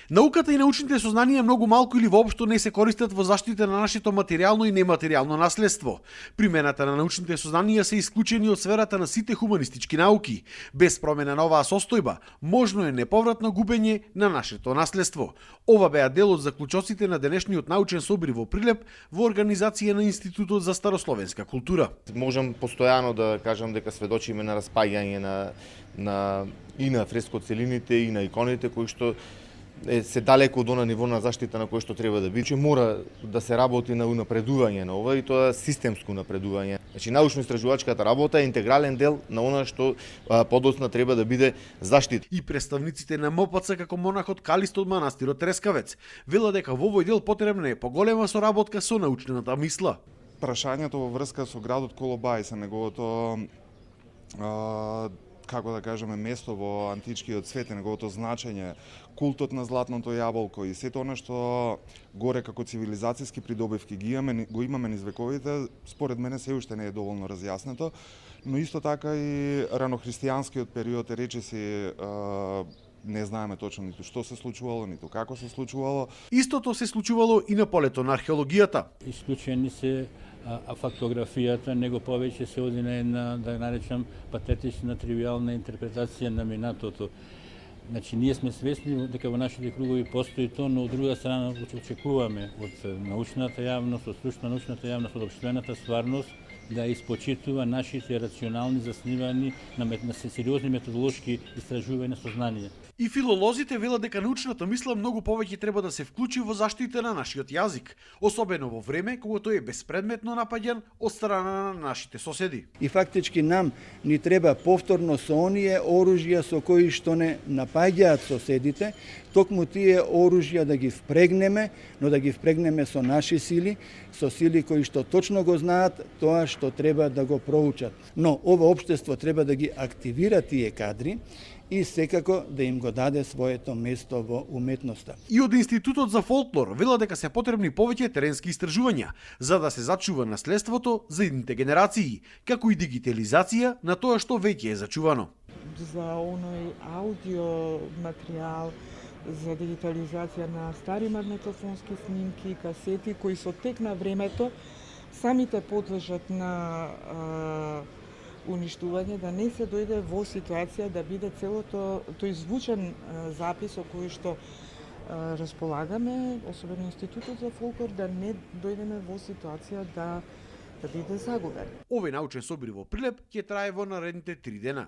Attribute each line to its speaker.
Speaker 1: Науката и научните сознанија многу малку или воопшто не се користат во заштита на нашето материјално и нематеријално наследство. Примената на научните сознанија се исклучени од сферата на сите хуманистички науки. Без промена на оваа состојба, можно е неповратно губење на нашето наследство. Ова беа дел од заклучоците на денешниот научен собир во Прилеп во организација на Институтот за старословенска култура.
Speaker 2: Можам постојано да кажам дека сведочиме на распаѓање и на фрескоцелините и на иконите кои што се далеко од она ниво на заштита на кој што треба да биде. Мора да се работи на унапредување на ова и тоа системско напредување. Значи научно-истражувачката работа е интегрален дел на она што подоцна треба да биде заштит.
Speaker 1: И представниците на МПЦ како монахот Калисто од манастирот Трескавец велат дека во овој дел потребна е поголема соработка со научната мисла.
Speaker 3: Прашањето во врска со градот Колобај, со неговото како да кажеме, место во античкиот свет, неговото значење, култот на златното јаболко и сето она што горе како цивилизацијски придобивки го имаме низ вековите, според мене се уште не е доволно разјаснето, но исто така и ранохристијанскиот период, речиси, не знаеме точно ниту што се случувало, ниту како се случувало.
Speaker 1: Истото се случувало и на полето на археологијата.
Speaker 4: Исклучени се фактографијата, него повеќе се оди на една, да наречам, патетична, тривијална интерпретација на минатото. Значи, ние сме свесни дека во нашите кругови постои тоа, но од друга страна очекуваме од научната јавност, од стручна научната јавност, од општествената стварност да испочитува нашите рационални заснивани на сериозни методолошки истражувања сознанија.
Speaker 1: И филолозите велат дека научната мисла многу повеќе треба да се вклучи во заштита на нашиот јазик, особено во време кога тој е безпредметно напаѓан од страна на нашите соседи.
Speaker 5: И фактички нам ни треба повторно со оние оружја со кои што не напаѓаат соседите, токму тие оружја да ги впрегнеме, но да ги впрегнеме со наши сили, со сили кои што точно го знаат тоа што треба да го проучат. Но ова општество треба да ги активира тие кадри и секако да им го даде своето место во уметноста.
Speaker 1: И од Институтот за фолклор велат дека се потребни повеќе теренски истражувања за да се зачува наследството за идните генерации, како и дигитализација на тоа што веќе е зачувано.
Speaker 6: За оној аудио материјал, за дигитализација на стари магнетофонски снимки, касети кои со тек на времето самите подлежат на уништување, да не се дојде во ситуација да биде целото тој звучен запис со кој што располагаме, особено Институтот за фолклор, да не дојдеме во ситуација да биде загубен.
Speaker 1: Овој научен собир во Прилеп ќе трае во наредните 3 дена.